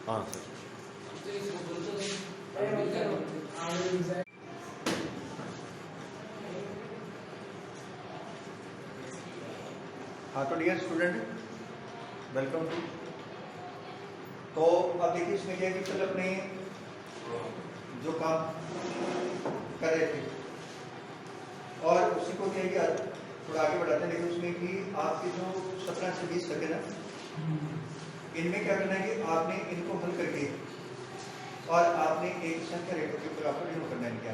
हाँ सर। हाँ तो डियर स्टूडेंट वेलकम टू। तो अब देखिए इसमें क्या है कि कल अपने जो काम कर रहे थे और उसी को क्या है कि थोड़ा आगे बढ़ाते हैं। लेकिन उसमें कि आपके जो 17 से 20 तक है ना, इनमें क्या करना है कि आपने इनको हल करके और आपने एक संख्या रेखा के ऊपर आपको डिनोट करना है क्या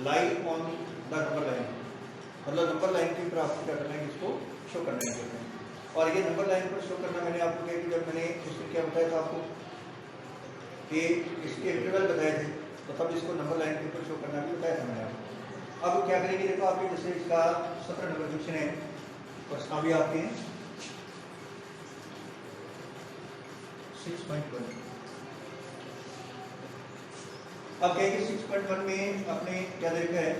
line on the number line, मतलब नंबर लाइन के ऊपर आपको क्या करना है इसको शो करना है। और ये नंबर लाइन पर शो करना मैंने आपको क्या कि जब मैंने उसमें क्या बताया था आपको कि इसके इंटरवल बताए थे, तो तब इसको नंबर लाइन के ऊपर शो करना भी बताया था मैंने आपको। अब क्या करेंगे, देखो आपके जैसे इसका 17 नंबर क्वेश्चन है और इसका भी आपके 6.1। अब कहेंगे 6.1 में आपने क्या देखा है,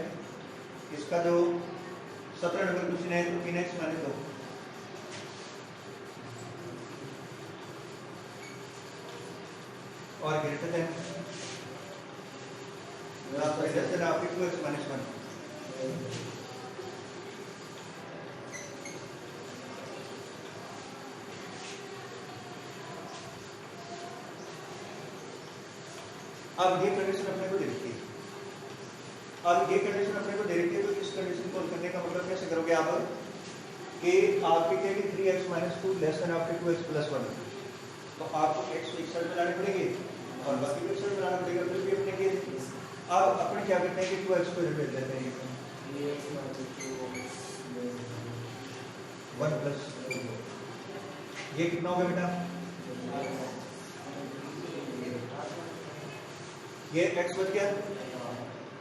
इसका जो 17 नंबर क्वेश्चन है तो 3x माने 2 और ग्रेटर देन आपके 2x माइनस 1। अब ये कंडीशन अपने को दे रखी है। अब ये कंडीशन अपने को दे रखी है, तो इस कंडीशन को करने का मतलब कैसे करोगे आप कि आपके क्या कि 3x माइनस 2 लेस देन आपके 2x प्लस 1, तो आपको x को एक साइड में लाने पड़ेंगे और बाकी को एक साइड में लाना पड़ेगा। फिर भी अपने के अब अपने क्या करते हैं कि 2x को इधर भेज देते हैं 1 प्लस ये कितना हो गया बेटा, ये x बच गया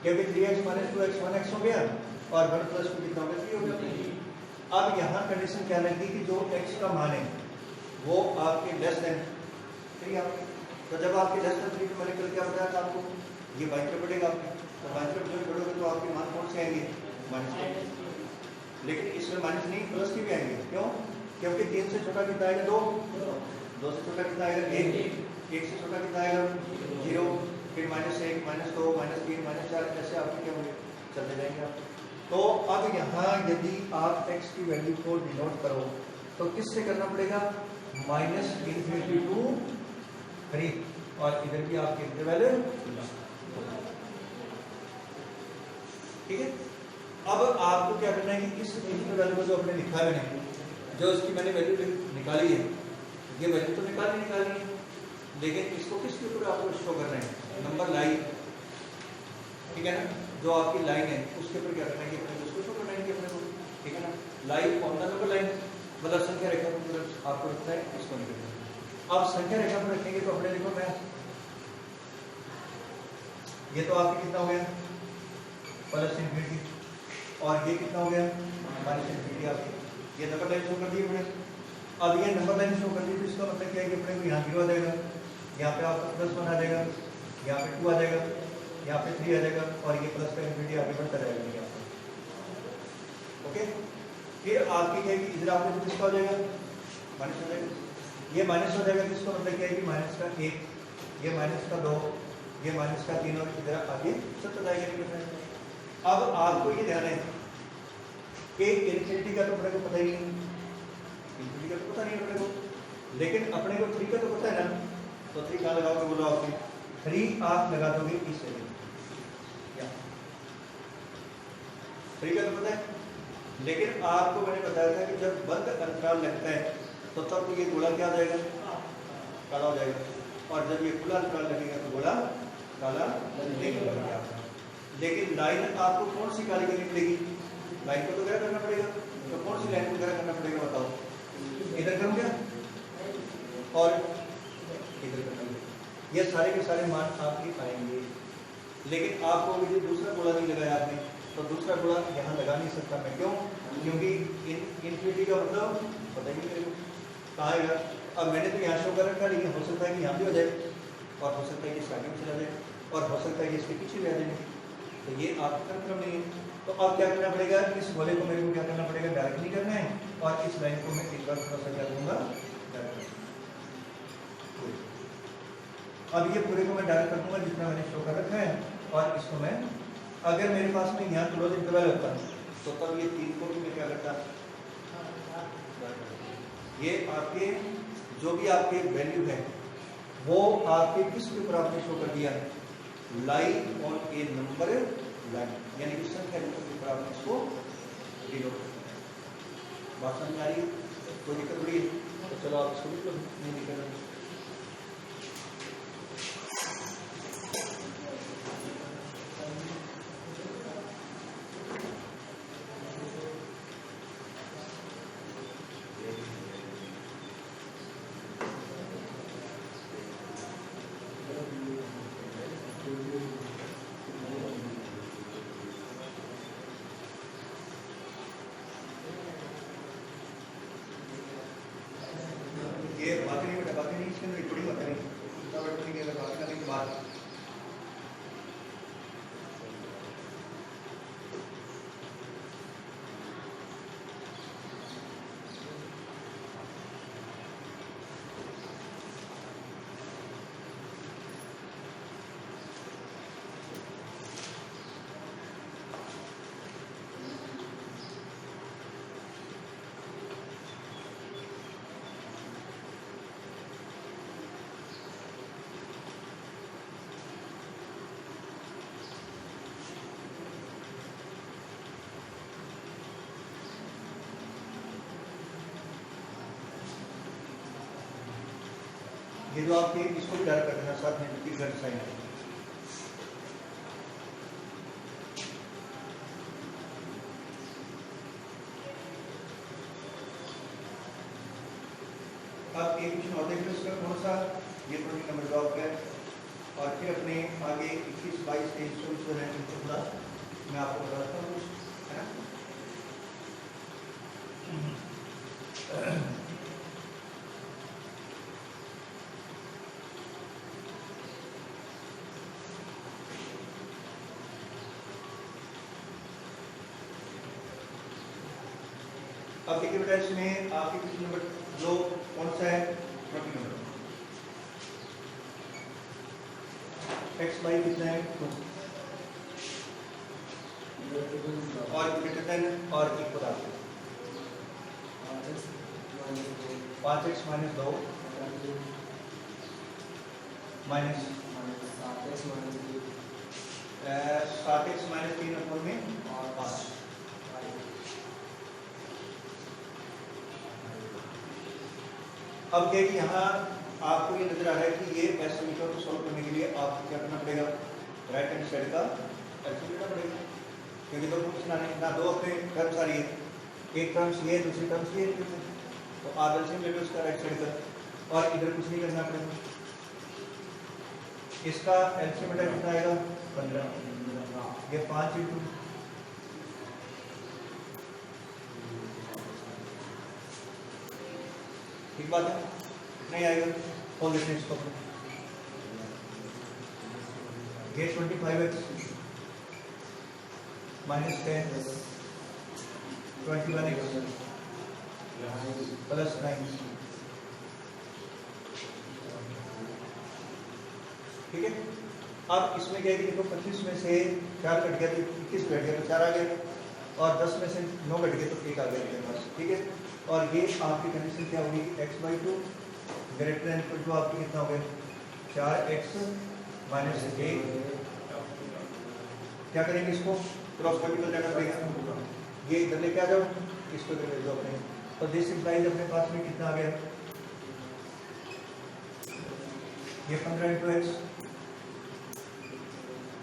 क्योंकि 3x माइनस 2x 1x हो गया और 1 प्लस 2 कितना हो गया 3 हो गया। अब यहाँ कंडीशन क्या लगती कि जो x का मान है वो आपके लेस देन 3 आपके, तो जब आपके लेस देन 3 पे मैंने कल क्या बताया था आपको, ये बाई पे बढ़ेगा आपके, तो बाई पे जब बढ़ोगे तो आपके मान कौन से आएंगे माइनस के, लेकिन इसमें माइनस नहीं प्लस के भी आएंगे। क्यों? क्योंकि 3 से छोटा कितना आएगा 2, 2 से छोटा कितना आएगा 1, 1 से छोटा कितना आएगा 0, फिर -1 -2 -3 -4 ऐसे आपके क्या होंगे चलते जाएंगे आप। तो अब यहाँ यदि आप x की वैल्यू को डिनोट करो तो किससे करना पड़ेगा, -∞ टू 3 और इधर भी आपके इंटरवल ठीक है। अब आपको क्या करना है कि इस इंटरवल को जो आपने लिखा है मैंने, जो इसकी मैंने वैल्यू निकाली है, ये वैल्यू तो निकालनी है, लेकिन इसको किसके ऊपर आपको शो करना है, नंबर लाइन, ठीक है ना, जो आपकी लाइन है उसके ऊपर क्या करना है कि अपने उसको शो करना है कि अपने को, ठीक है ना, line on the number line, मतलब संख्या रेखा पर आपको रखना है, इसको नहीं करना है। अब संख्या रेखा पर रखेंगे तो अपने देखो मैं ये तो आपकी कितना हो गया +∞ और ये कितना हो गया -∞ आपकी, ये नंबर लाइन शो कर दी हमने। अब ये नंबर लाइन शो कर दी तो इसका मतलब क्या है कि अपने को यहाँ 0 आ जाएगा, यहाँ पे आपका +1 आ जाएगा, यहाँ पे 2 आ जाएगा, यहाँ पे 3 आ जाएगा और ये प्लस का इन्फिनिटी आगे बढ़ता रहेगा यहाँ पे। ओके, फिर आपकी क्या है कि इधर आपको किसका हो जाएगा माइनस हो जाएगा, ये माइनस हो जाएगा, किसका मतलब क्या है कि -1, ये -2, ये -3 और इधर आगे चलता जाएगा। अब आपको ये ध्यान है कि इन्फिनिटी का तो अपने को पता ही नहीं, इन्फिनिटी का तो पता नहीं अपने को, लेकिन अपने को 3 का तो पता है ना, तो 3 कहाँ लगाओगे बोलो आपने, 3 आप लगा दोगे इस जगह, 3 का तो पता है, लेकिन आपको मैंने बताया था कि जब बंद अंतराल लगता है तो तब तो ये गोला क्या हो जाएगा काला हो जाएगा, और जब ये खुला अंतराल लगेगा तो गोला काला नहीं होगा। लेकिन लाइन आपको कौन सी काली करनी पड़ेगी, लाइन को तो क्या करना पड़ेगा, तो कौन सी लाइन को क्या करना पड़ेगा बताओ, इधर करूँ क्या और इधर करूँगा, ये सारे के सारे मान आपके आएंगे। लेकिन आपको यदि दूसरा गोला नहीं लगाया आपने तो दूसरा गोला यहाँ लगा नहीं सकता मैं, क्यों, क्योंकि इन्फिनिटी का मतलब पता ही नहीं मेरे को कहाँ आएगा। अब मैंने तो यहाँ शो कर रखा, लेकिन हो सकता है कि यहाँ भी हो जाए और हो सकता है कि इसके आगे भी चला जाए और हो सकता है कि इसके पीछे भी आ जाए, तो ये आपका कंफर्म नहीं है। तो अब क्या करना पड़ेगा, इस गोले को मेरे को क्या करना पड़ेगा, डायरेक्टली करना है और इस लाइन को मैं एक बार थोड़ा सा क्या दूंगा, अब ये पूरे को मैं डायरेक्ट कर दूंगा जितना मैंने शो कर रखा है, और इसको मैं, अगर मेरे पास में यहाँ क्लोज इंटरवल होता तो तब ये 3 को भी मैं क्या करता, ये आपके जो भी आपके वैल्यू है वो आपके किसके ऊपर आपने शो कर दिया है, line on A number line, यानी कि संख्या के ऊपर आपने इसको डिनोट कर दिया। बात समझ आ रही है? कोई दिक्कत बड़ी है तो चलो आप इसको भी नहीं दिक्कत है। ये बातें नहीं बेटा, बातें नहीं, इसके अंदर रिकॉर्डिंग होता नहीं, इतना बैठने की अगर बातें करने के बाद ये जो आपके इसको भी डायरेक्ट कर देना साथ में जो घर साइन है। अब एक क्वेश्चन और देख लो इसका कौन सा, ये प्रोटीन नंबर जॉब है, और फिर अपने आगे 21, 22, 23, 24 जो है इनको थोड़ा मैं आपको बताता हूँ, है ना। अब देखिए बेटा इसमें आपके क्वेश्चन नंबर जो कौन सा है, प्रोटीन नंबर एक्स वाई कितना है 2 और ग्रेटर देन और इक्वल आपको 5x minus 2 minus 7x minus 3 अपन में 5। अब क्या कि यहाँ आपको ये नजर आ रहा है कि ये एस समीकरण को सॉल्व करने के लिए आपको क्या करना पड़ेगा, राइट हैंड साइड का एलसीएम लेना पड़ेगा, क्योंकि दो फंक्शन ना दो अपने टर्म्स आ रही है, एक टर्म्स ये दूसरी टर्म्स ये, तो आप एलसीएम ले लो इसका राइट साइड का, और इधर कुछ नहीं करना पड़ेगा। इसका एलसीएम बेटा कितना आएगा 15, ये 5 इंटू ठीक बात है, नहीं आएगा खोल देते हैं इसको, ये 25x माइनस 10 21x प्लस 9, ठीक है। अब इसमें क्या है कि देखो 25 में से 4 कट गया तो 21 बैठ गया तो 4 आ गया, और 10 में से 9 कट गया तो 1 आ गया मेरे पास, ठीक है। और ये आपकी कंडीशन क्या होगी, x/2 greater than equal to आपकी कितना हो गया 4x माइनस 1। क्या करेंगे इसको क्रॉस मल्टीपल करना पड़ेगा, ये इधर लेके आ जाओ, इसको इधर ले जाओ अपने, तो दिस इंप्लाइज अपने पास में कितना आ गया, ये 15 इंटू एक्स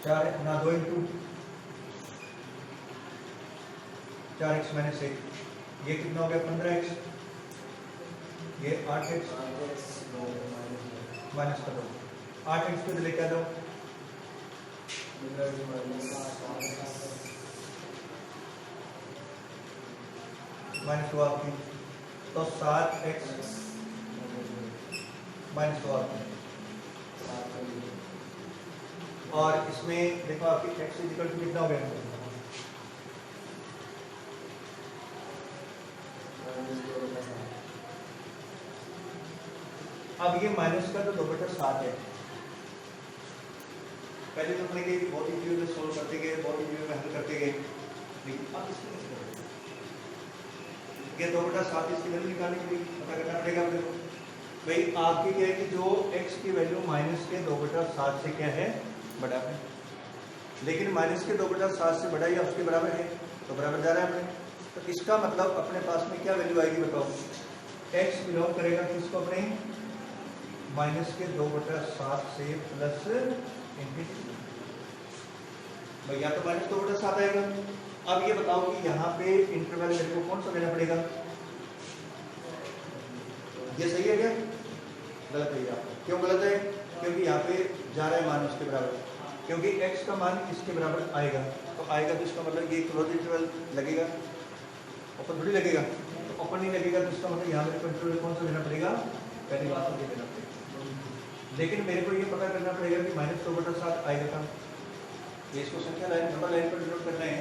4 ना 2 इंटू 4x माइनस 1, ये कितना हो गया 15x, ये 8x माइनस कर दो, 8x को लेके आ जाओ, माइनस 2 आपकी, तो 7x माइनस 2 आपकी, और इसमें देखो आपकी x इक्वल टू कितना हो गया, अब ये माइनस का तो 2/7 है, पहले तो अपने बहुत इजी में सोल्व करते गए, बहुत इजी में हल करते गए, लेकिन अब इसको कैसे करेंगे? ये 2/7 इसकी वैल्यू निकालने के लिए पता करना पड़ेगा अपने को। भाई आपकी क्या है कि जो x की वैल्यू माइनस के 2/7 से क्या है, बड़ा है, लेकिन माइनस के 2/7 से बड़ा या उसके बराबर है, तो बराबर जा रहा है अपने। तो इसका मतलब अपने पास में क्या वैल्यू आएगी बताओ? x बिलोंग करेगा किसको? अपने माइनस के 2/7 से प्लस इंफिनिटी, भैया तो माइनस 2/7 आएगा। अब ये बताओ कि यहाँ पे इंटरवल मेरे को कौन सा लेना पड़ेगा? ये सही है क्या? गलत है आपको। क्यों गलत है? क्योंकि यहाँ पे जा रहा है मान उसके बराबर, क्योंकि x का मान इसके बराबर आएगा, तो आएगा तो इसका मतलब ये क्लोज इंटरवल लगेगा, ओपन थोड़ी लगेगा। तो ओपन नहीं लगेगा तो इसका मतलब यहाँ मेरे को इंटरवल कौन सा लेना पड़ेगा? पहली बात तो ये लेना पड़ेगा। लेकिन मेरे को ये पता करना पड़ेगा कि माइनस 2/7 आएगा कहाँ? ये इसको संख्या लाइन नंबर लाइन पर डिनोट करना है,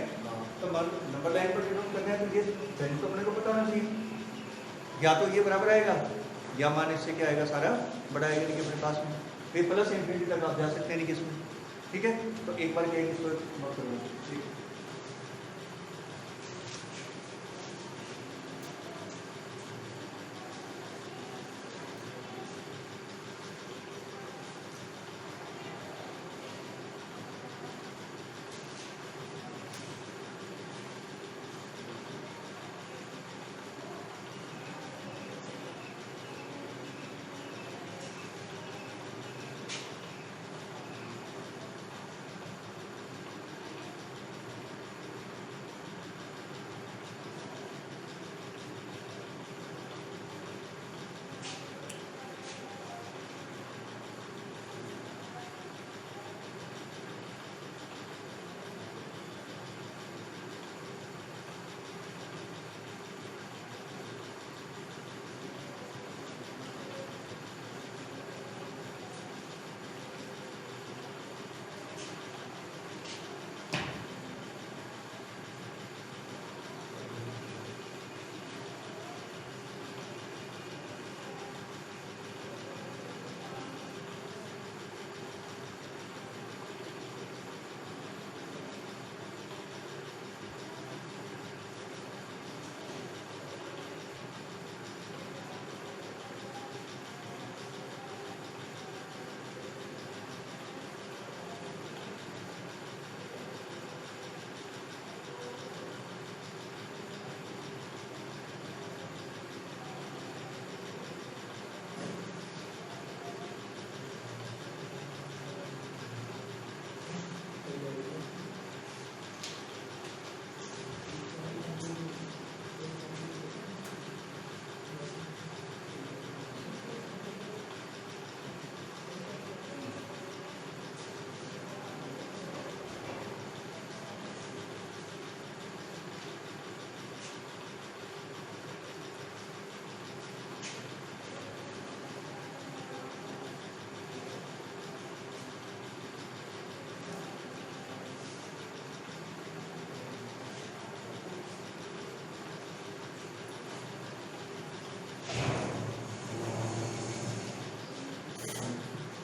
तो नंबर लाइन पर डिनोट करना है तो ये वैल्यू तो अपने को पता होना चाहिए। या तो ये बराबर आएगा या मान इससे क्या आएगा, सारा बड़ा आएगा, नहीं अपने पास में फिर प्लस इंफिनिटी तक आप जा सकते हैं नहीं किसमें। ठीक है, तो एक बार क्या इसको नोट कर लो। ठीक है,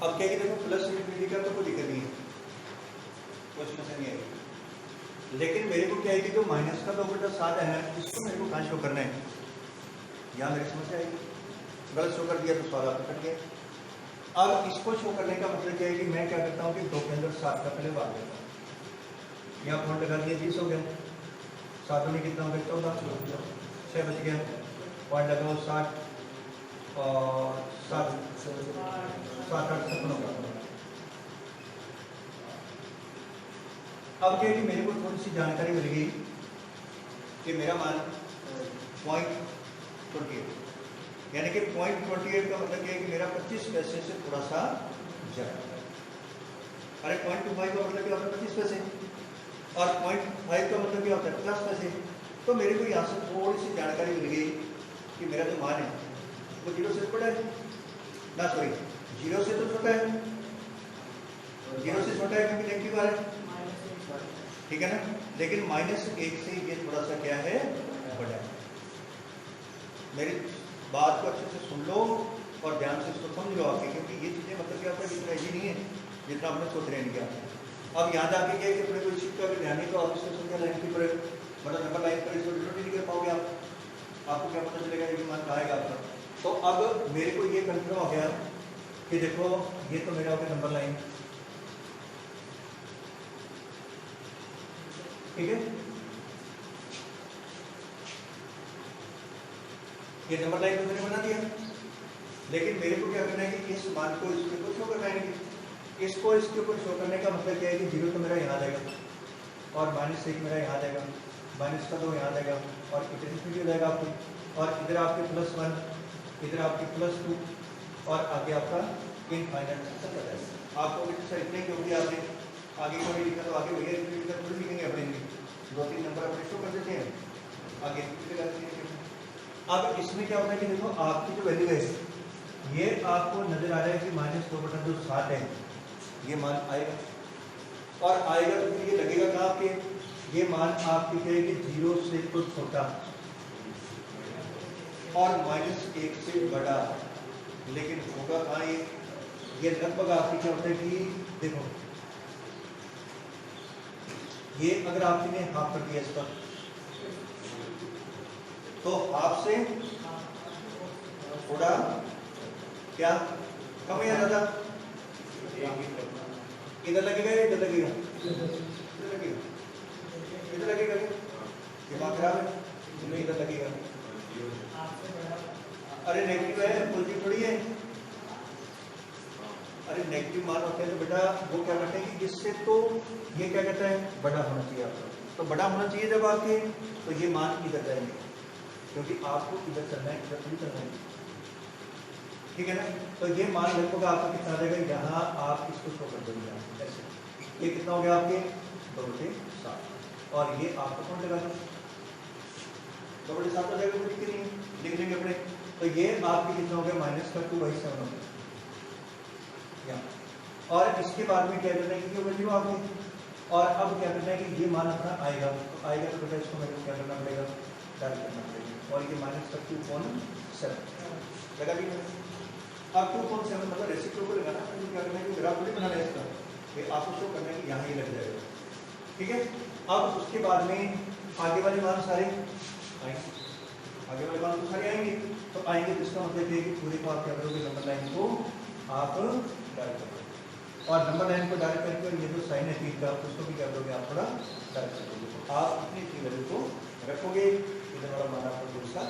अब क्या कि देखो प्लस इंफिनिटी का तो कोई दिक्कत नहीं है, कोई समस्या नहीं आएगी। लेकिन मेरे को क्या है कि जो माइनस का 2/7 है ना, इसको मेरे को कहाँ शो करना है? यहाँ मेरी समस्या आएगी। गलत शो कर दिया तो सवाल आपका कट गया। अब इसको शो करने का मतलब क्या है कि मैं क्या करता हूँ कि 2 के अंदर 7 का पहले भाग देता हूँ। यहाँ पॉइंट लगा दिया 20 हो गया, 7 में कितना हो गया? 14, 6 बच गया, पॉइंट लगाओ 60 और 7 8 56 होगा। अब क्या है कि मेरे को थोड़ी सी जानकारी मिल गई कि मेरा मान 0.28, यानी कि 0.28 का मतलब क्या है कि मेरा 25 पैसे से थोड़ा सा ज्यादा। अरे 0.25 का मतलब क्या होता है? 25 पैसे, और 0.5 का मतलब क्या होता है? 50 पैसे। तो मेरे को यहाँ से थोड़ी सी जानकारी मिल गई कि मेरा जो मान है वो 0 से बड़ा है ना, सॉरी 0 से तो छोटा है, 0 से छोटा है क्योंकि नेगेटिव वाला है, ठीक है ना। लेकिन -1 से ये थोड़ा सा क्या है? बड़ा है। मेरी बात को अच्छे से सुन लो और ध्यान से इसको समझ लो आगे, क्योंकि ये चीजें मतलब क्या होता है इतना ईजी नहीं है। जितना आपने शॉर्टहैंड किया। अब यहाँ जाके क्या है कि अपने कोई शिफ्ट का ध्यान नहीं, तो आप इसको संख्या लाइन की पर मतलब नंबर लाइन पर इसको डिनोट नहीं कर पाओगे आप, आपको क्या पता चलेगा ये मान कहाँ आएगा आपका। तो अब मेरे को ये कंफर्म हो गया कि देखो ये तो मेरा हो गया नंबर लाइन, ठीक है, ये नंबर लाइन तो मैंने बना दिया। लेकिन मेरे को क्या करना है कि इस मान को इसके ऊपर शो करना है। इसको इसके ऊपर शो करने का मतलब क्या है कि 0 तो मेरा यहाँ जाएगा और -1 मेरा यहाँ जाएगा, -2 यहाँ जाएगा और इधर हो जाएगा आपको, और इधर आपके +1, इधर आपके +2 और आगे आपका इनफाइनाइट चल जाएगा। आपको सर इतने क्योंकि आपने आगे को नहीं लिखा तो आगे भैया लिखा थोड़ी लिखेंगे अपने, 2-3 नंबर अपने शो कर देते हैं आगे। अब इसमें क्या होता है कि देखो आपकी जो वैल्यू है ये आपको नजर आ रहा है कि -2/7 है, ये मान आएगा और आएगा तो फिर ये लगेगा कहाँ आपके, ये मान आपकी कहेगी 0 से तो छोटा और -1 से बड़ा, लेकिन होगा कहाँ ये लगभग आपकी क्या होता है कि देखो ये अगर आपने हाफ कर दिया इस पर तो हाफ से थोड़ा क्या कम या ज्यादा, इधर लगेगा या इधर लगेगा, इधर लगेगा, इधर लगेगा, दिमाग खराब है, तुम्हें इधर लगेगा। अरे नेगेटिव है, पॉजिटिव थोड़ी है। अरे नेगेटिव मान होते हैं तो बेटा वो क्या करते हैं कि इससे तो ये क्या कहता है बड़ा होना चाहिए आपका, तो बड़ा होना चाहिए जब आपके, तो ये मान इधर जाएंगे क्योंकि आपको इधर चलना है, इधर थोड़ी चलना है, ठीक है ना। तो ये मान लगभग आपका कितना आ जाएगा, यहाँ आप इसको शो कर देंगे ऐसे, ये कितना हो गया आपके 2 से 7 और ये आपको कौन लगाना 2 से 7 हो जाएगा, कुछ दिक्कत नहीं, लिख लेंगे अपने। तो ये आपके कितना हो गया -2/7 हो गया। और इसके बाद में क्या करना है कि वैल्यू आ गई, और अब क्या करना है कि ये मान अपना आएगा, तो आएगा तो बेटा इसको मेरे को क्या करना पड़ेगा, डायल करना पड़ेगा, और ये -2/7 लगा दी। अब 2/7 मतलब रेसिप्रोकल लगाना, तो क्या करना है कि ग्राफ थोड़ी बनाना है इसका, ये आपको शो करना है कि यहाँ ही लग जाएगा, ठीक है। अब उसके बाद में आगे वाले मान सारे आएंगे, आगे वाले मान तो सारे आएंगे, तो आएंगे तो इसका मतलब ये कि पूरे को आप क्या करोगे, नंबर लाइन को आप डायल करोगे, और नंबर लाइन को डायल करके ये जो साइन है तीर का उसको भी क्या करोगे आप थोड़ा डायल करोगे, तो आप इतनी सी वैल्यू को रखोगे, इधर वाला मान आपको दूसरा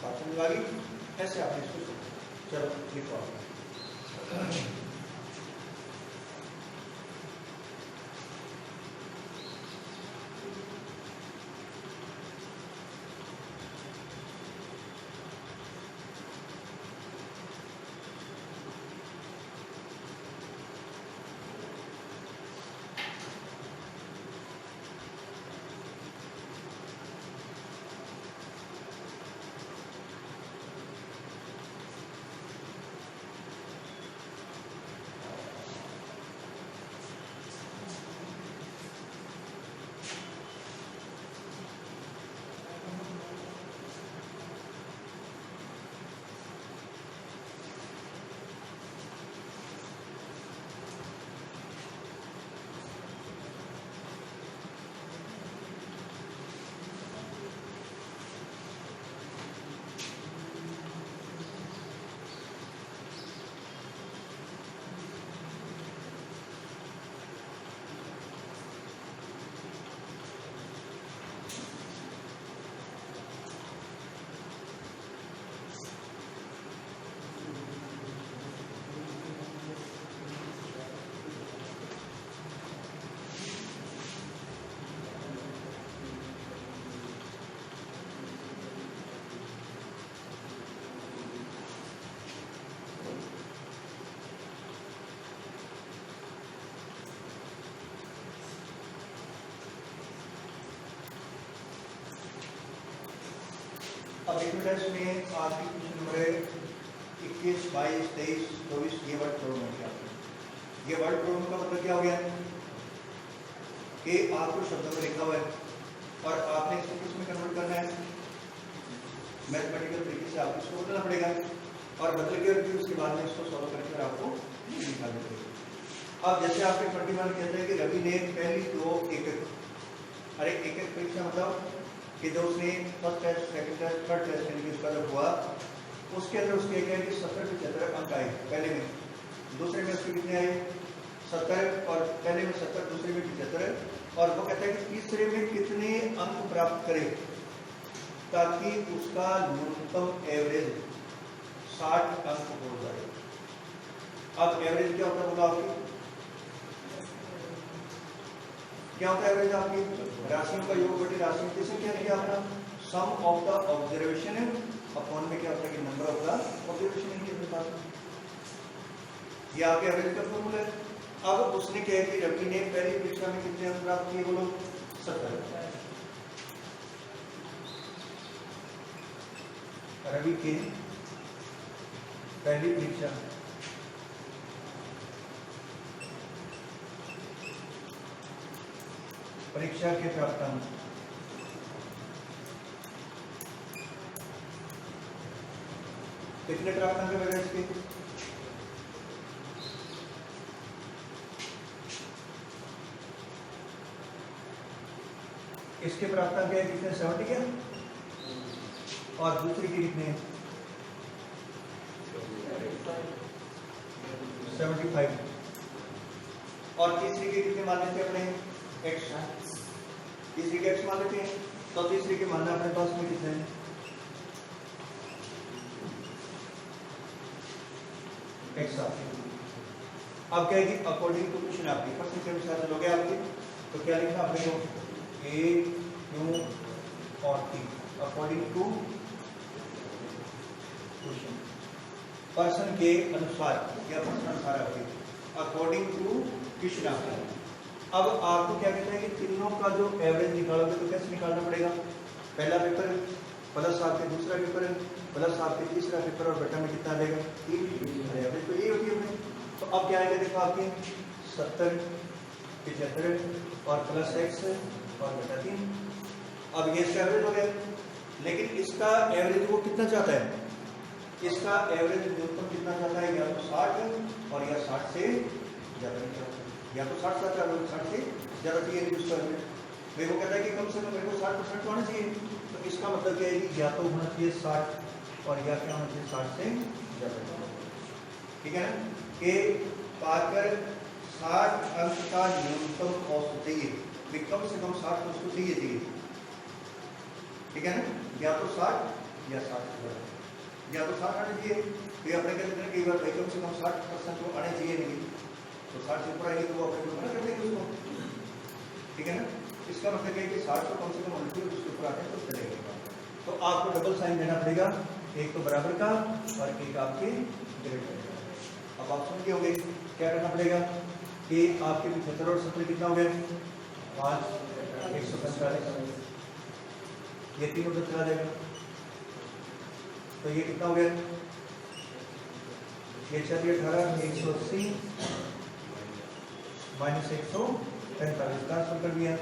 बात समझ आ गई। ऐसे आपने इसको चलो लिखो आप। अब टेस्ट में आपकी क्वेश्चन नंबर 21, 22, 23, 24 ये वर्ड प्रॉब्लम है। ये वर्ड प्रॉब्लम का मतलब क्या हो गया कि आपको शब्दों में लिखा हुआ है और आपने इसको किस में कन्वर्ट करना है, मैथमेटिकल तरीके से आपको इसको बदलना पड़ेगा और बदल के उसके बाद में इसको सॉल्व करके आपको निकाल देते हैं। अब जैसे आपके प्रतिमान कहते हैं कि रवि ने पहली दो एक अरे एक परीक्षा मतलब कि जो उसने first test, second test, third test यानी कि उसका जब हुआ उसके अंदर उसके क्या है कि 70-75 अंक आए पहले में, दूसरे में उसके कितने आए 70, और पहले में 70, दूसरे में 75, और वो कहता है कि तीसरे में कितने अंक प्राप्त करे ताकि उसका न्यूनतम एवरेज 60 अंक हो जाए। अब एवरेज क्या होता होगा आपकी, क्या होता है एवरेज आपकी, राशियों का योग बटे राशियों की संख्या क्या होता है, सम ऑफ द ऑब्जर्वेशन अपॉन में क्या होता है कि नंबर ऑफ द ऑब्जर्वेशन के पास, ये आपके एवरेज का फॉर्मूला है। अब उसने क्या है कि रवि ने पहली परीक्षा में कितने अंक प्राप्त किए बोलो 70, रवि के पहली परीक्षा के प्राप्त अंक कितने प्राप्त अंक है इसके, इसके प्राप्त अंक है कितने 70 के, और दूसरी के कितने 75, और तीसरी के कितने मान लेते अपने x, तीसरी के x मान लेते हैं, तो तीसरी के मानना अपने पास में कितने हैं x आते हैं। अब क्या है कि अकॉर्डिंग टू क्वेश्चन आपकी क्वेश्चन के अनुसार चलोगे आपके, तो क्या लिखना अपने को a q और t according to question, person के अनुसार या पर्सन अनुसार आपके अकॉर्डिंग टू क्वेश्चन आपके। अब आपको क्या कहता है कि तीनों का जो एवरेज निकालोगे तो कैसे निकालना पड़ेगा, पहला पेपर प्लस आपके दूसरा पेपर प्लस आपके तीसरा पेपर और बटा में कितना देगा 3, एवरेज तो यही होती है। तो अब क्या आएगा देखो आपके 70, 75 और प्लस x और बटा 3, अब ये इसका एवरेज हो गया। लेकिन इसका एवरेज वो कितना चाहता है, इसका एवरेज न्यूनतम कितना चाहता है, या तो 60 और या 60 से ज्यादा नहीं चाहता, या तो 60 से ज्यादा चाहिए नहीं उसका एवरेज। मेरे को कहता है कि कम से कम मेरे को 60% होना चाहिए, तो इसका मतलब क्या है कि या तो होना चाहिए 60 और या क्या होना चाहिए 60 से ज्यादा, ठीक है ना, कि पाकर 60 अंक का न्यूनतम औसत चाहिए, कम से कम 60 तो उसको चाहिए, ठीक है ना, या तो 60 या 60 से ज्यादा, या तो 60 आने चाहिए, तो अपने कहते हैं कई बार भाई कम से कम 60% तो आने चाहिए नहीं, तो 60 से ऊपर आएगी तो वो अपने को मना कर देंगे उसको, ठीक है ना। इसका मतलब है कि 60 को कम से कम होना चाहिए, उसके ऊपर आते हैं तो चलेगा। तो आपको डबल साइन देना पड़ेगा, एक तो बराबर का और एक आपके ग्रेटर का। अब आप समझ गए होंगे क्या करना पड़ेगा कि आपके 75 और 70 कितना हो गया 5, 145, ये तीनों का चला जाएगा, तो ये कितना हो गया, ये 18 180 माइनस 145 का आंसर कर दिया,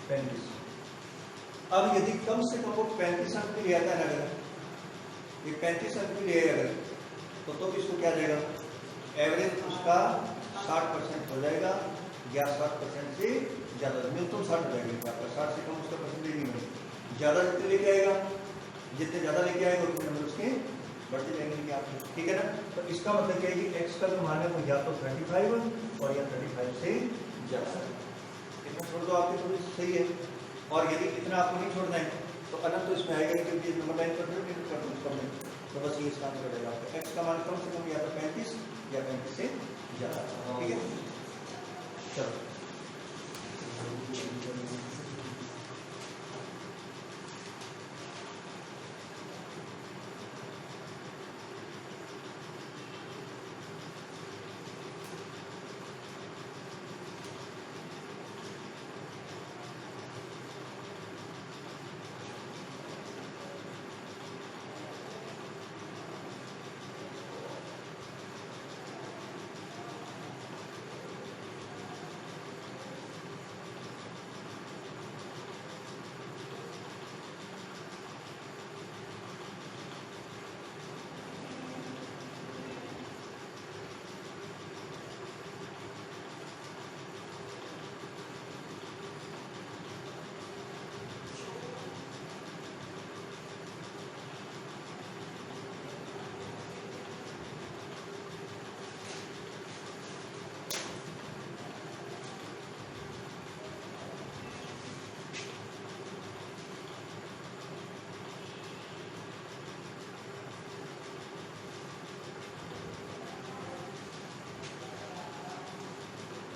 35। अब यदि कम से कम वो 35 अंक के लिए आता है अगर ये 35 अंक के लिए अगर तो इसको क्या जाएगा, एवरेज उसका 60% हो जाएगा या 60% से ज्यादा, न्यूनतम 60 हो जाएगा आपका, 60 से कम उसका परसेंटेज नहीं होगा, ज्यादा जितने लेके आएगा, जितने ज्यादा लेके आएगा उतने नंबर उसके बढ़ते जाएंगे आप, ठीक है ना। तो इसका मतलब क्या है कि x का जो मान है वो या तो 35 और या 35 से ज्यादा, इतना छोड़ दो आपके थोड़ी सही है। और यदि इतना आपको नहीं छोड़ना है तो अनंत तो इसमें आएगा क्योंकि नंबर लाइन पर कर दो उसका, तो बस ये इसका आंसर रहेगा आपका, x का मान कम से कम या तो 35 या 35 से ज्यादा, ठीक है। चलो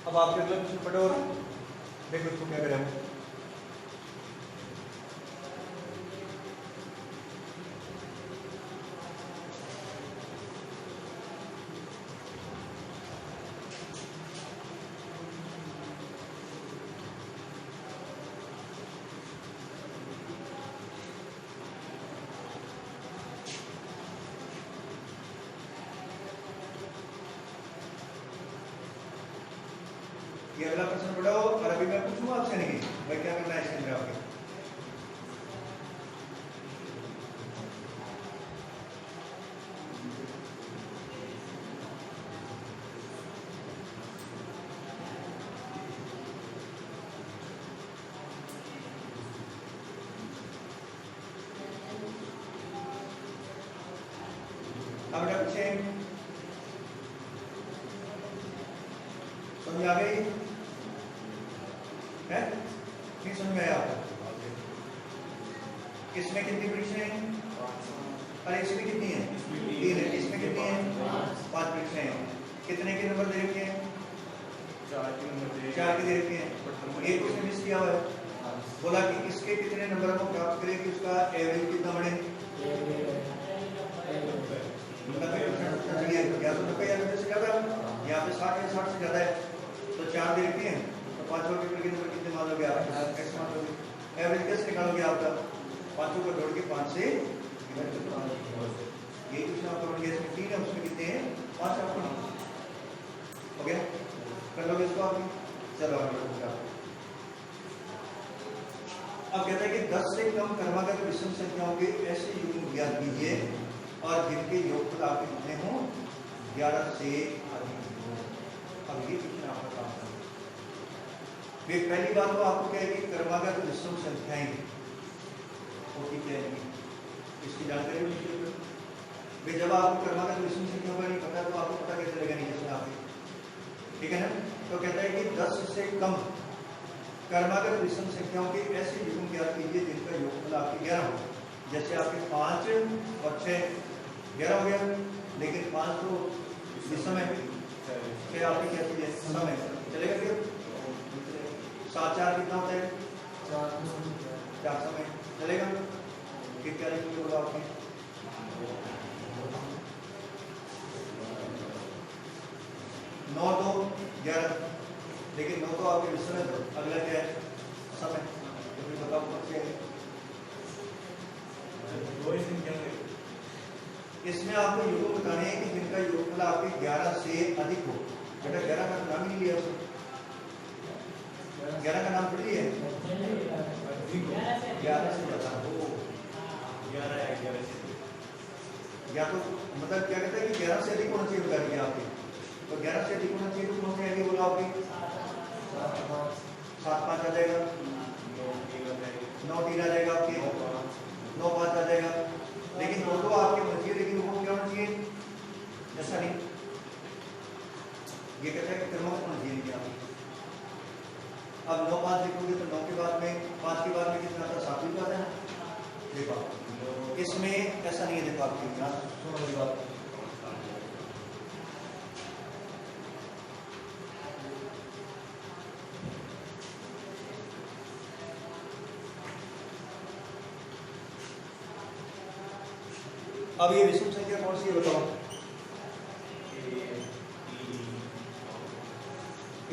अब आपके अगला क्वेश्चन पढ़ो और देखो इसको क्या करें हम। ये अगला प्रश्न पढ़ो और अभी मैं पूछूंगा आपसे नहीं भाई क्या करना है इसके अंदर आपके। अब बेटा पूछे समझ आ गई है? नहीं समझ में आया आपको? इसमें कितनी परीक्षाएं हैं? अरे इसमें कितनी है? 3 है। इसमें कितनी है? 5 परीक्षाएं हैं। कितने के नंबर दे रखे हैं? 4 के दे रखे हैं। एक उसने मिस किया हुआ है, बोला कि इसके कितने नंबर को प्राप्त करें कि उसका एवरेज कितना बढ़े। यहाँ पे 60 या 60 से ज्यादा है तो 4 दे रखे हैं तो 5 पेपर के नंबर कितने मान लोगे आप? कैसे मान लोगे? एवरेज कैसे निकालोगे आपका? 5 को जोड़ के 5 से ये क्वेश्चन आपको बन गया। इसमें 3 है, उसमें कितने हैं? 5 आपको हो गया। कर लोगे इसको आप? चलो अब कहता है कि 10 से कम क्रमागत विषम संख्याओं के ऐसे युग्म ज्ञात कीजिए और जिनके योगफल आपके कितने हों? 11 से अधिक हो। अब ये कितना आपका काम है? पहली बात तो आपको क्या है कि क्रमागत विषम संख्याएं होती क्या है इसकी जानकारी होनी चाहिए। जब आपको क्रमागत विषम संख्याओं का नहीं पता तो आपको पता कैसे लगेगा? नहीं जैसे आपके ठीक है ना। तो कहता है कि 10 से कम क्रमागत विषम संख्याओं के ऐसे युग्म ज्ञात कीजिए जिनका योगफल आपके 11 हो। जैसे आपके 5 और 6 11 हो गया, लेकिन 5 तो विषम है, 6 आपकी क्या चीज है? सम है। चलेगा फिर 7 4 कितना होता है? 4 सम है। चलेगा फिर क्या लिखेंगे होगा आपके? 9 2 11, लेकिन 9 तो आपके विषम है, तो अगला क्या है? सम है। तो फिर बताओ कौन सी है? इसमें आपको युग्म बताने हैं कि जिनका योगफल आपके 11 से अधिक हो। बेटा 11 का नाम ही लिया उसने, 11 का नाम पढ़ लिया 11 से ज्यादा हो। 11 या तो मतलब क्या कहता है कि 11 से अधिक होना चाहिए बता दिया आपके। तो 11 से अधिक होना चाहिए तो कौन से आगे बोला आपकी? 7 5 आ जाएगा, 9 3 आ जाएगा आपके, 9 5 आ जाएगा। लेकिन दो आपके होना चाहिए, लेकिन वो क्या होना चाहिए? ऐसा नहीं। ये कहता है कि क्रमागत होना चाहिए आपके। अब 9 5 लिखोगे तो 9 के बाद में 5 के बाद में कितना आता है? 7 भी आता है। देखो इसमें ऐसा नहीं है। देखो आपकी यहाँ सुनो मेरी बात, अब ये विषम संख्या कौन सी है बताओ?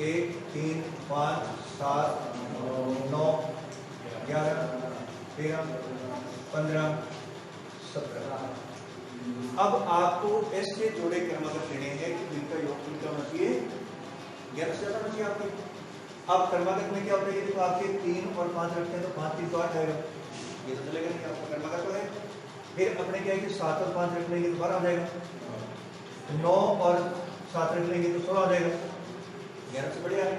1 3 5 7 9 11 13 15 17। अब आपको ऐसे जोड़े क्रमागत लेने हैं कि जिनका योगफल क्या होना चाहिए? 11 से ज्यादा होना चाहिए आपके। अब क्रमागत में क्या होता है? देखो आपके 3 और 5 रखते हैं तो 5 3 तो 8 आएगा, ये तो चलेगा नहीं, आपका क्रमागत तो है। फिर अपने क्या है कि 7 और 5 रख लेंगे तो 12 आ जाएगा, 9 और 7 रख लेंगे तो 16 आ जाएगा, 11 से बढ़िया है।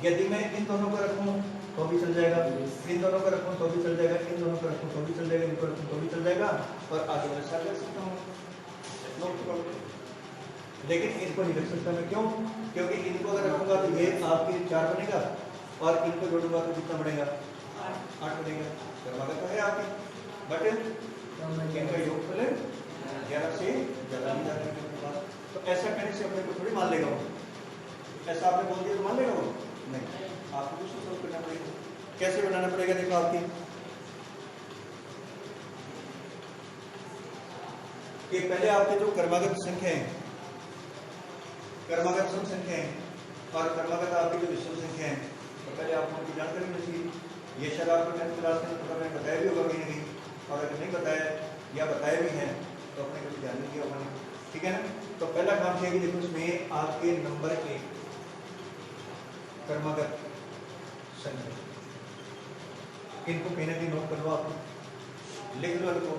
यदि मैं इन दोनों को रखूं तो भी चल जाएगा, इन दोनों को रखूं तो भी चल जाएगा, इन दोनों को रखूं तो भी चल जाएगा, इनको रखूं तो भी चल जाएगा, और आगे मैं सारे रख सकता हूँ। लेकिन इनको नहीं रख सकता मैं, क्यों? क्योंकि इनको अगर रखूंगा तो ये आपके 4 बनेगा और इनको जोड़ूंगा तो कितना बढ़ेगा? 8 बनेगा। क्रमागत तो है आपके, बट इनका योगफल 11 से ज्यादा नहीं जाता। तो ऐसा करने से अपने को थोड़ी मान लेगा, ऐसा आपने बोल दिया तो मान लेगा वो? नहीं, आपको कुछ सोल्व करना पड़ेगा। कैसे बनाना पड़ेगा? देखो आपकी कि पहले आपके जो क्रमागत संख्या है, क्रमागत सम संख्या है और क्रमागत आपकी जो विषम संख्या है, तो पहले आपको उनकी जानकारी होनी चाहिए। ये शायद आपको 10th क्लास के अंदर मैंने बताया भी होगा कहीं ना कहीं, और अगर नहीं बताया या बताया भी है तो अपने कभी ध्यान नहीं दिया होगा, ठीक है ना। तो पहला काम क्या है कि देखो इसमें आपके नंबर के क्रमागत संख्या, इनको कहीं ना कहीं नोट कर लो, आप लिख लो, इनको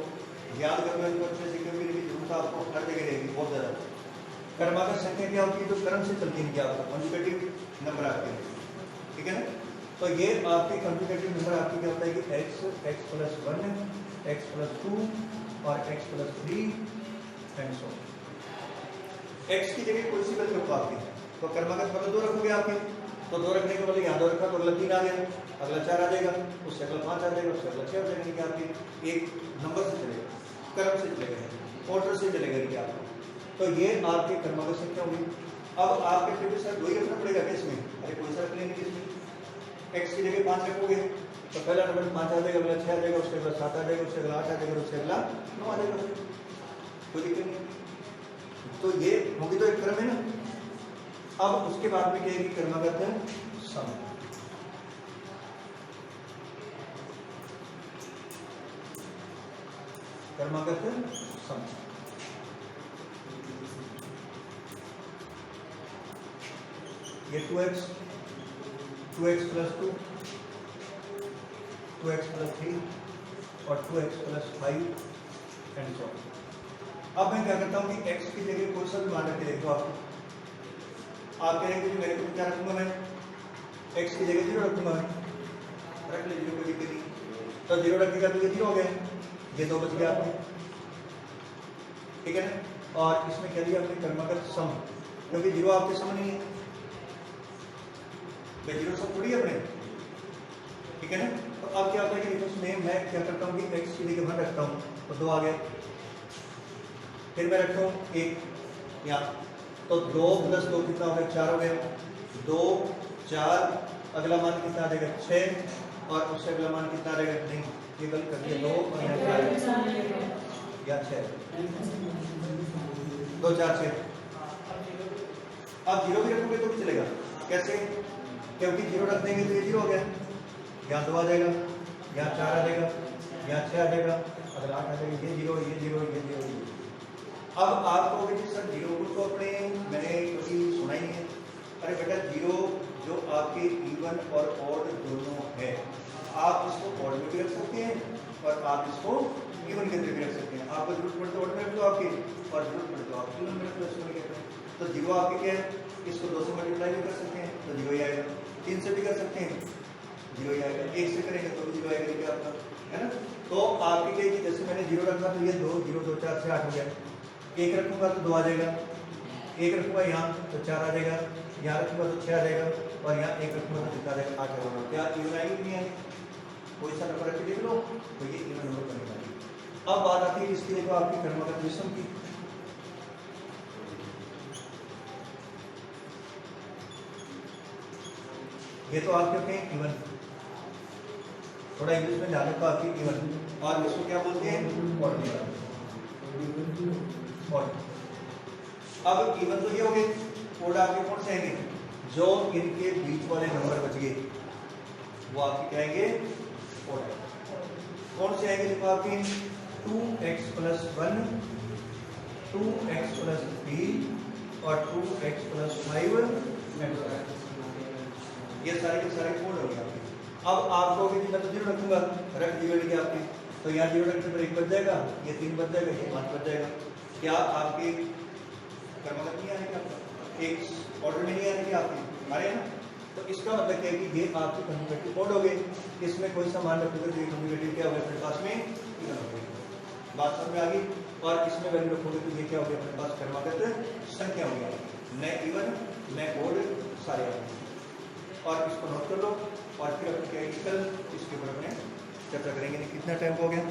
याद कर लो, इनको अच्छे से, क्योंकि जरूरत आपको हर जगह रहेगी बहुत ज़्यादा। क्रमागत संख्या क्या होती है? जो क्रम से चलती है आपको कॉन्जुगेटिव नंबर आपके, ठीक है ना। तो ये आपके कॉन्जुगेटिव नंबर आपकी क्या होता है कि x प्लस 1, x प्लस 2 और x plus 3 and so. x की जगह कोई सी वैल्यू रखो आपकी, तो क्रमागत मतलब 2 रखोगे आपके, तो 2 रखने के बाद यहाँ 2 रखा तो अगला 3 आ गया, अगला 4 आ जाएगा, उससे अगला 5 आ जाएगा, उससे अगला 6 आ जाएगा। आपकी एक नंबर से चलेगा, क्रम से चलेगा, ऑर्डर से चलेगा कि आपको। तो ये आपके क्रमागत संख्या होगी। अब आपके फिर भी सर 2 ही रखना पड़ेगा किसमें? अरे कोई सा रख लेंगे किसमें? x की जगह 5 रखोगे तो पहला नंबर 5 आ जाएगा, अगला 6 आ जाएगा, उसके अगला 7 आ जाएगा, उससे अगला 8 आ जाएगा, उससे अगला 9 आ जाएगा, कोई दिक्कत नहीं। तो ये होगी तो एक क्रम है ना। अब उसके बाद में क्या है कि क्रमागत सम, क्रमागत सम, ये 2x प्लस 2, 2x प्लस 3 और 2x प्लस 5 एंड सो। अब मैं क्या करता हूँ कि x की जगह कोई सा भी मान रख के देखो आप कहेंगे कि मेरे को क्या रखूंगा मैं? x की जगह 0 रखूंगा मैं, रख ले 0, कोई दिक्कत नहीं। तो 0 रखेगा तो ये 0 हो गया, ये 2 बच गया आपने, ठीक है ना। और इसमें क्या दिया आपने? क्रमागत सम, क्योंकि 0 आपके सम नहीं है, 0 सब थोड़ी है अपने, ठीक है ना। तो अब क्या होता है कि इसमें मैं क्या करता हूँ कि x की जगह 1 रखता हूँ तो 2 आ गए, फिर मैं रखता हूँ 1 यहाँ, तो 2 प्लस 2 कितना हो गया? 4 हो गया, 2 4, अगला मान कितना आ जाएगा? 6, और उससे अगला मान कितना आ जाएगा? नहीं, ये गलत कर दिया, 2 और यहाँ 6, 2 4 6। अब 0 भी रखोगे तो भी चलेगा, कैसे? क्योंकि 0 रख देंगे तो ये 0 हो गया, यहाँ 2 आ जाएगा, यहाँ 4 आ जाएगा, यहाँ 6 आ जाएगा, अगला 8 आ जाएगा, ये 0 ये 0 ये 0 ये। अब आप कहोगे कि सर 0 को तो अपने मैंने कभी सुना ही नहीं है। अरे बेटा 0 जो आपके इवन और ऑड दोनों है, आप इसको ऑड में भी रख सकते हैं और आप इसको इवन के अंदर भी रख सकते हैं। आपको जरूरत पड़े तो ऑड में रख दो आपके, और जरूरत पड़े तो आप इवन में रख दो, इसको नहीं कहते हैं। तो 0 आपके क्या है? इसको 2 से मल्टीप्लाई भी कर सकते हैं तो 0 ही आएगा, 3 से भी कर सकते हैं 0 ही आएगा, 1 से करेंगे तो भी 0 आएगा, देखिए आपका, है ना। तो आपके क्या है कि जैसे मैंने 0 रखा तो ये 2 0 2 4 से 8 हो गया, 1 रखूंगा तो 2 आ जाएगा, 1 रखूंगा यहाँ तो 4 आ जाएगा, यहाँ रखूंगा तो 6 आ जाएगा, और यहाँ 1 रखूंगा तो कितना आ जाएगा? 8 आ जाएगा। क्या इवन आएगी नहीं आएगी? कोई सा नंबर रख के देख लो तो ये इवन नंबर बनेगा। अब बात आती है इसकी, देखो आपकी क्रमागत विषम की। ये तो आप कहते हैं इवन, थोड़ा इंग्लिश में ध्यान रखो, आपकी इवन, और इसको क्या बोलते हैं? ऑड। अब इवन तो ये हो गए, ऑड आपके कौन से आएंगे? जो इनके बीच वाले नंबर बच गए वो आपके क्या आएंगे? ऑड। कौन से आएंगे? देखो आपकी 2x प्लस 1, 2x प्लस 3 और 2x प्लस 5 ये सारे के सारे कोड हो गए आपके। अब आप कहोगे कि मैं तो 0 रखूंगा, रख दिए कि आपके, तो यहाँ 0 रखने पर 1 बच जाएगा, ये 3 बच जाएगा, ये 5 बच जाएगा। क्या आपके क्रमागत नहीं आएगा? एक ऑर्डर में नहीं आएगी आपके, अरे ना। तो इसका मतलब क्या है कि ये आपके कम्युनिकेटिव कोड हो गए, इसमें कोई सामान रखोगे तो ये कम्युनिकेटिव क्या होगा? अपने पास में इवन हो गई, बात समझ में आ गई। और इसमें वैल्यू रखोगे तो ये क्या हो गया? अपने पास क्रमागत संख्या हो गया, न इवन न ऑड, सारे आ गए। और इसको नोट कर लो, और फिर अपने क्या कल इसके ऊपर अपने चर्चा करेंगे। कितना टाइम हो गया?